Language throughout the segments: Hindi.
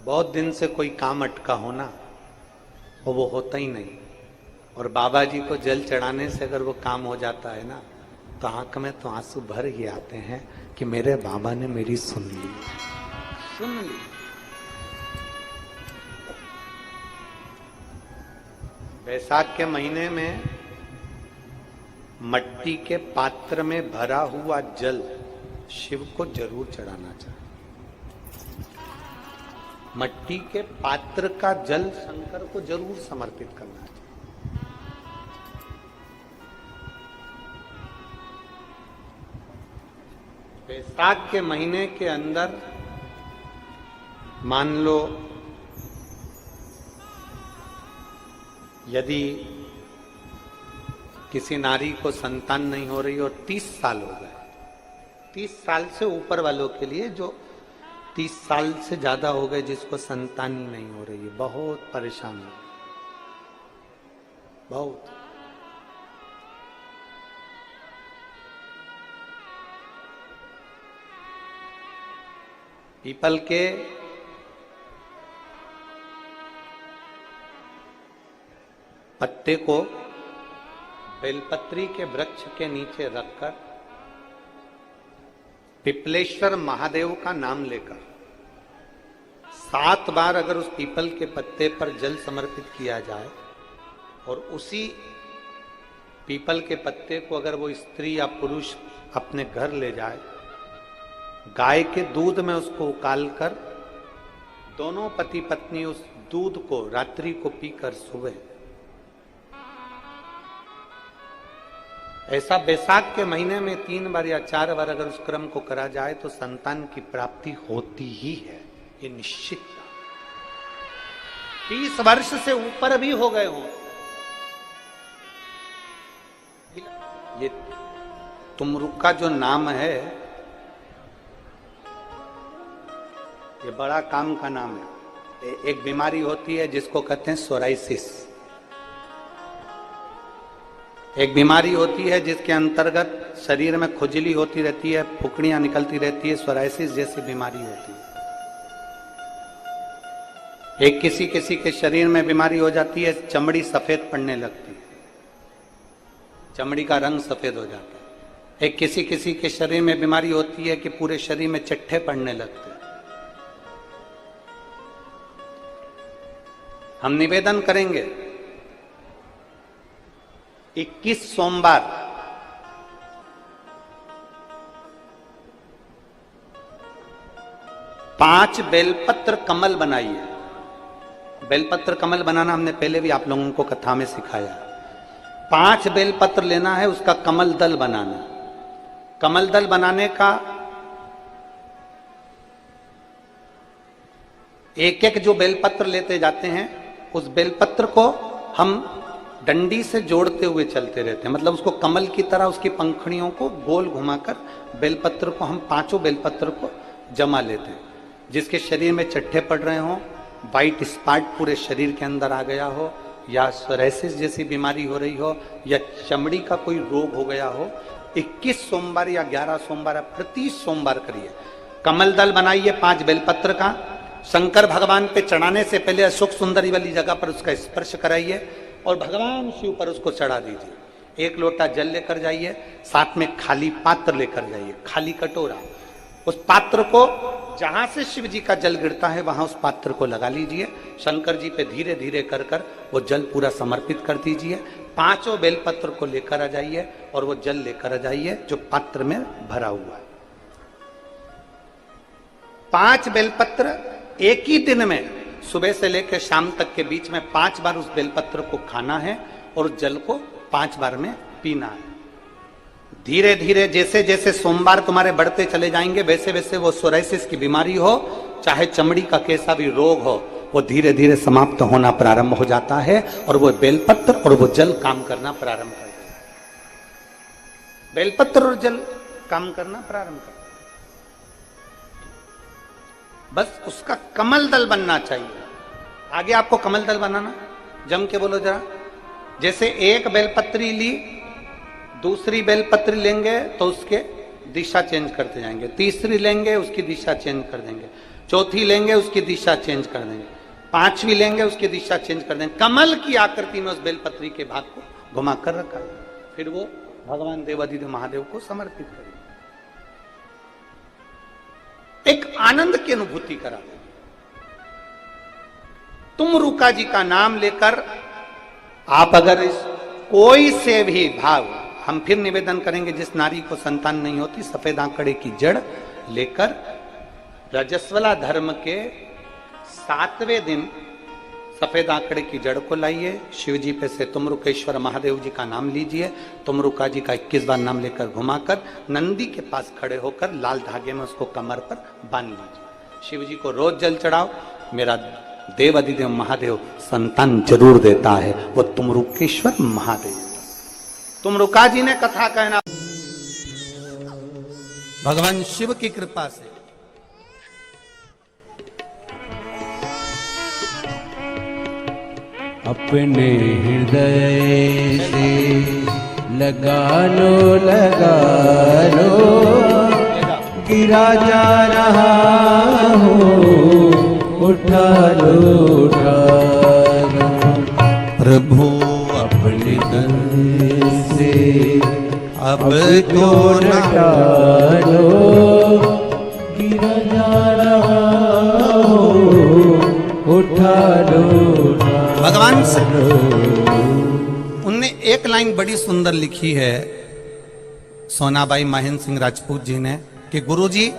बहुत दिन से कोई काम अटका हो ना, और वो होता ही नहीं, और बाबा जी को जल चढ़ाने से अगर वो काम हो जाता है ना, तो आंख में तो आंसू भर ही आते हैं कि मेरे बाबा ने मेरी सुन ली, सुन ली। वैशाख के महीने में मट्टी के पात्र में भरा हुआ जल शिव को जरूर चढ़ाना चाहिए। मट्टी के पात्र का जल शंकर को जरूर समर्पित करना चाहिए। वैशाख के महीने के अंदर मान लो यदि किसी नारी को संतान नहीं हो रही और 30 साल हो गए, 30 साल से ऊपर वालों के लिए, जो 30 साल से ज्यादा हो गए जिसको संतान ही नहीं हो रही है, बहुत परेशान है, बहुत। पीपल के पत्ते को बेलपत्री के वृक्ष के नीचे रखकर पिपलेश्वर महादेव का नाम लेकर 7 बार अगर उस पीपल के पत्ते पर जल समर्पित किया जाए, और उसी पीपल के पत्ते को अगर वो स्त्री या पुरुष अपने घर ले जाए, गाय के दूध में उसको उकालकर दोनों पति पत्नी उस दूध को रात्रि को पीकर सुबह, ऐसा वैशाख के महीने में 3 बार या 4 बार अगर उस क्रम को करा जाए तो संतान की प्राप्ति होती ही है, ये निश्चित। 30 वर्ष से ऊपर भी हो गए हो, ये तुमरुक का जो नाम है, ये बड़ा काम का नाम है। एक बीमारी होती है जिसको कहते हैं सोराइसिस। एक बीमारी होती है जिसके अंतर्गत शरीर में खुजली होती रहती है, फुकड़ियां निकलती रहती है, सोराइसिस जैसी बीमारी होती है। एक किसी किसी के शरीर में बीमारी हो जाती है, चमड़ी सफेद पड़ने लगती है, चमड़ी का रंग सफेद हो जाता है। एक किसी किसी के शरीर में बीमारी होती है कि पूरे शरीर में चट्टे पड़ने लगते हैं। हम निवेदन करेंगे 21 सोमवार पांच बेलपत्र कमल बनाइए। बेलपत्र कमल बनाना हमने पहले भी आप लोगों को कथा में सिखाया। 5 बेलपत्र लेना है, उसका कमल दल बनाना। कमल दल बनाने का एक एक जो बेलपत्र लेते जाते हैं, उस बेलपत्र को हम डंडी से जोड़ते हुए चलते रहते हैं, मतलब उसको कमल की तरह उसकी पंखुड़ियों को गोल घुमाकर बेलपत्र को हम 5 बेलपत्र को जमा लेते हैं। जिसके शरीर में चट्टे पड़ रहे हों, वाइट स्पॉट पूरे शरीर के अंदर आ गया हो, या सोराइसिस जैसी बीमारी हो रही हो, या चमड़ी का कोई रोग हो गया हो, 21 सोमवार या 11 सोमवार प्रति सोमवार करिए। कमल दल बनाइए 5 बेलपत्र का। शंकर भगवान पे चढ़ाने से पहले अशोक सुंदरी वाली जगह पर उसका स्पर्श कराइए और भगवान शिव पर उसको चढ़ा दीजिए। 1 लोटा जल लेकर जाइए, साथ में खाली पात्र लेकर जाइए, खाली कटोरा। उस पात्र को जहां से शिव जी का जल गिरता है वहां उस पात्र को लगा लीजिए। शंकर जी पे धीरे धीरे कर कर वो जल पूरा समर्पित कर दीजिए। 5 बेलपत्र को लेकर आ जाइए और वो जल लेकर आ जाइए जो पात्र में भरा हुआ है। 5 बेलपत्र एक ही दिन में सुबह से लेकर शाम तक के बीच में 5 बार उस बेलपत्र को खाना है और उस जल को 5 बार में पीना है। धीरे धीरे जैसे जैसे सोमवार तुम्हारे बढ़ते चले जाएंगे, वैसे वैसे वो सोराइसिस की बीमारी हो, चाहे चमड़ी का कैसा भी रोग हो, वो धीरे धीरे समाप्त होना प्रारंभ हो जाता है और वो बेलपत्र और वो जल काम करना प्रारंभ कर देता है। बेलपत्र और जल काम करना प्रारंभ कर, बस उसका कमल दल बनना चाहिए। आगे आपको कमल दल बनाना, जम के बोलो जरा। जैसे एक बेलपत्री ली, दूसरी बेलपत्री लेंगे तो उसके दिशा चेंज करते जाएंगे, तीसरी लेंगे उसकी दिशा चेंज कर देंगे, चौथी लेंगे उसकी दिशा चेंज कर देंगे, पांचवी लेंगे उसकी दिशा चेंज कर देंगे। कमल की आकृति में उस बेलपत्री के भाग को घुमा कर रखा, फिर वो भगवान देवाधिदेव महादेव को समर्पित करेंगे। एक आनंद की अनुभूति करा। तुम रुका जी का नाम लेकर आप अगर इस कोई से भी भाव, हम फिर निवेदन करेंगे, जिस नारी को संतान नहीं होती सफेद आंकड़े की जड़ लेकर रजस्वला धर्म के 7वें दिन सफेद आंकड़े की जड़ को लाइए, शिव जी पे से तुमरुकेश्वर महादेव जी का नाम लीजिए, तुमरुका जी का 21 बार नाम लेकर घुमाकर नंदी के पास खड़े होकर लाल धागे में उसको कमर पर बांध लीजिए। शिव जी को रोज जल चढ़ाओ, मेरा देव अधिदेव महादेव संतान जरूर देता है, वो तुमरुकेश्वर महादेव। तुमरुका जी ने कथा कहना, भगवान शिव की कृपा से अपने हृदय से लगा लो गिरा जा रहा हो, उठा लो प्रभु अपने तन से अब तो डालो, गिरा जा रहा हो, उठा लो। भगवान से उनने एक लाइन बड़ी सुंदर लिखी है सोनाबाई महेंद्र सिंह राजपूत जी ने कि गुरुजी,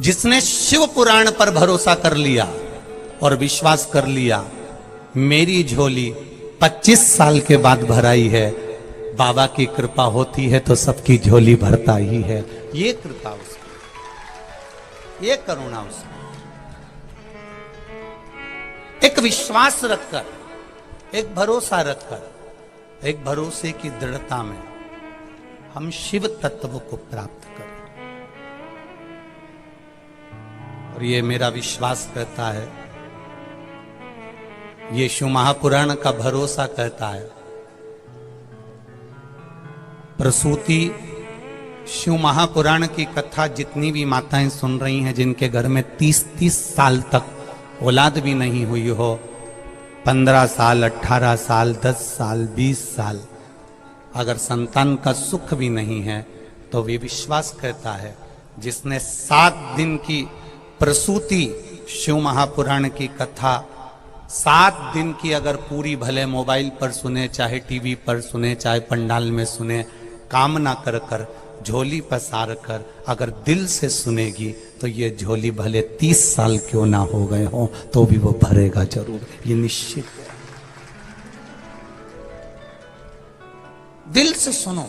जिसने शिव पुराण पर भरोसा कर लिया और विश्वास कर लिया, मेरी झोली 25 साल के बाद भराई है, बाबा की कृपा होती है तो सबकी झोली भरता ही है। ये कृपा उसकी, ये करुणा उसकी। एक विश्वास रखकर, एक भरोसा रखकर, एक भरोसे की दृढ़ता में हम शिव तत्व को प्राप्त करें। और ये मेरा विश्वास कहता है, ये शिव महापुराण का भरोसा कहता है। प्रसूति शिव महापुराण की कथा जितनी भी माताएं सुन रही हैं, जिनके घर में 30-30 साल तक औलाद भी नहीं हुई हो, 15 साल, 18 साल, 10 साल, 20 साल, अगर संतान का सुख भी नहीं है, तो वे विश्वास कहता है, जिसने 7 दिन की प्रसूति शिव महापुराण की कथा 7 दिन की अगर पूरी, भले मोबाइल पर सुने, चाहे टीवी पर सुने, चाहे पंडाल में सुने, कामना कर कर, झोली पसार कर अगर दिल से सुनेगी, तो ये झोली भले 30 साल क्यों ना हो गए हो, तो भी वो भरेगा जरूर, ये निश्चित है। दिल से सुनो।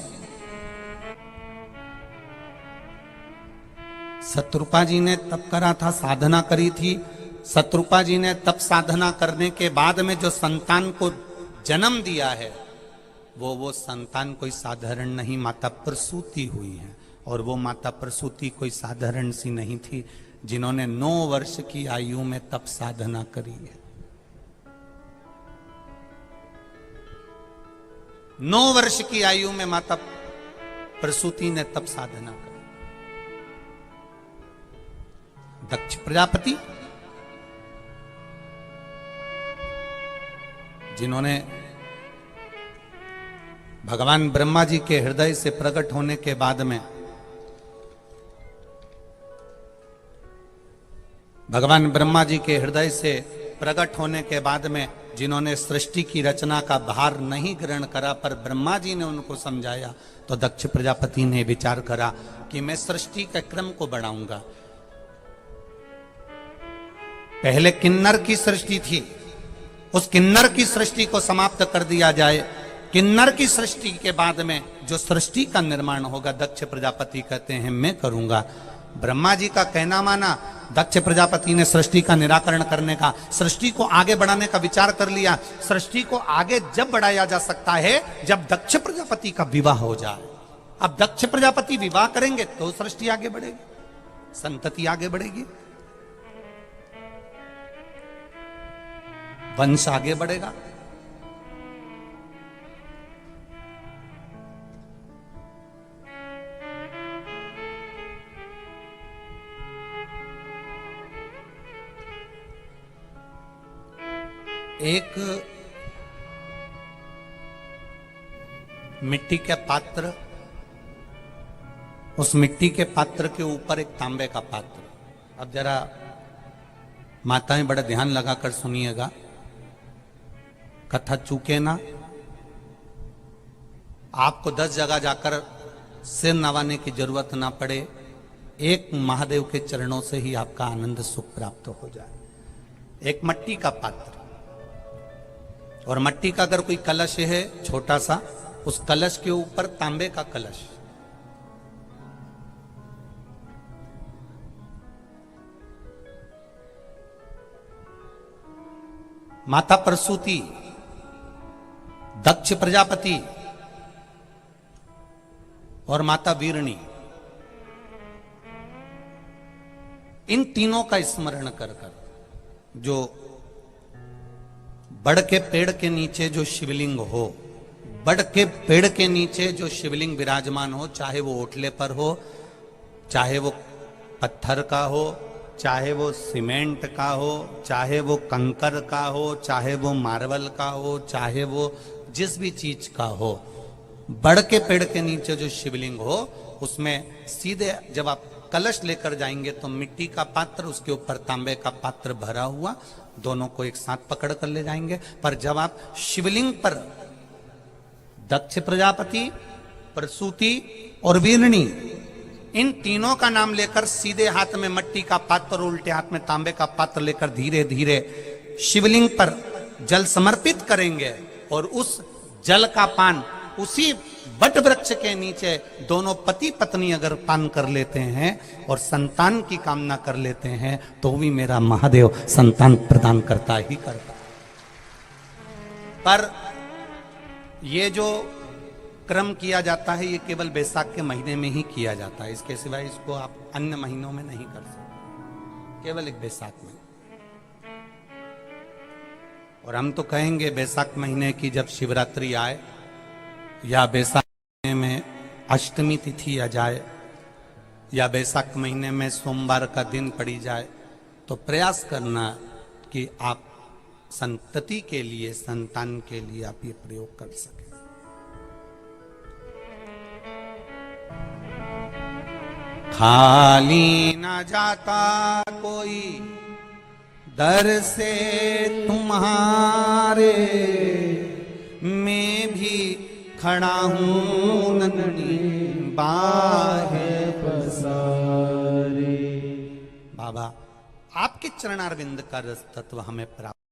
शत्रुपा जी ने तप करा था, साधना करी थी। शत्रुपा जी ने तप साधना करने के बाद में जो संतान को जन्म दिया है, वो संतान कोई साधारण नहीं, माता प्रसूति हुई है। और वो माता प्रसूति कोई साधारण सी नहीं थी, जिन्होंने 9 वर्ष की आयु में तप साधना करी है। 9 वर्ष की आयु में माता प्रसूति ने तप साधना करी। दक्ष प्रजापति, जिन्होंने भगवान ब्रह्मा जी के हृदय से प्रकट होने के बाद में, भगवान ब्रह्मा जी के हृदय से प्रकट होने के बाद में जिन्होंने सृष्टि की रचना का भार नहीं ग्रहण करा, पर ब्रह्मा जी ने उनको समझाया, तो दक्ष प्रजापति ने विचार करा कि मैं सृष्टि के क्रम को बढ़ाऊंगा। पहले किन्नर की सृष्टि थी, उस किन्नर की सृष्टि को समाप्त कर दिया जाए। किन्नर की सृष्टि के बाद में जो सृष्टि का निर्माण होगा, दक्ष प्रजापति कहते हैं मैं करूंगा। ब्रह्मा जी का कहना माना, दक्ष प्रजापति ने सृष्टि का निराकरण करने का, सृष्टि को आगे बढ़ाने का विचार कर लिया। सृष्टि को आगे जब बढ़ाया जा सकता है जब दक्ष प्रजापति का विवाह हो जाए। अब दक्ष प्रजापति विवाह करेंगे तो सृष्टि आगे बढ़ेगी, संतति आगे बढ़ेगी, वंश आगे बढ़ेगा। एक मिट्टी के पात्र, उस मिट्टी के पात्र के ऊपर एक तांबे का पात्र। अब जरा माताएं बड़ा ध्यान लगाकर सुनिएगा, कथा चूके ना। आपको 10 जगह जाकर सिर नवाने की जरूरत ना पड़े, एक महादेव के चरणों से ही आपका आनंद सुख प्राप्त हो जाए। एक मट्टी का पात्र, और मट्टी का अगर कोई कलश है छोटा सा, उस कलश के ऊपर तांबे का कलश। माता प्रसूति, दक्ष प्रजापति और माता वीरणी, इन तीनों का स्मरण कर कर, जो बड़ के पेड़ के नीचे जो शिवलिंग हो, बड़ के पेड़ के नीचे जो शिवलिंग विराजमान हो, चाहे वो ओटले पर हो, चाहे वो पत्थर का हो, चाहे वो सीमेंट का हो, चाहे वो कंकर का हो, चाहे वो मार्बल का हो, चाहे वो जिस भी चीज का हो, बड़ के पेड़ के नीचे जो शिवलिंग हो, उसमें सीधे जब आप कलश लेकर जाएंगे तो मिट्टी का पात्र, उसके ऊपर तांबे का पात्र भरा हुआ, दोनों को एक साथ पकड़ कर ले जाएंगे। पर जब आप शिवलिंग पर दक्ष प्रजापति, प्रसूति और वीरणी, इन तीनों का नाम लेकर सीधे हाथ में मट्टी का पात्र, उल्टे हाथ में तांबे का पात्र लेकर धीरे धीरे शिवलिंग पर जल समर्पित करेंगे, और उस जल का पान उसी वट वृक्ष के नीचे दोनों पति पत्नी अगर पान कर लेते हैं और संतान की कामना कर लेते हैं, तो भी मेरा महादेव संतान प्रदान करता ही करता। पर ये जो क्रम किया जाता है, ये केवल बैसाख के महीने में ही किया जाता है, इसके सिवाय इसको आप अन्य महीनों में नहीं कर सकते, केवल एक बैसाख में। और हम तो कहेंगे बैसाख महीने की जब शिवरात्रि आए, या बैसाख महीने में अष्टमी तिथि आ जाए, या बैसाख महीने में सोमवार का दिन पड़ी जाए, तो प्रयास करना कि आप संतति के लिए, संतान के लिए आप ये प्रयोग कर सकें। खाली न जाता कोई दर से तुम्हारे, मैं भी खड़ा हूं नंदनी बाहे पसारे। बाबा, आपके चरणारविंद का रस तत्व हमें प्राप्त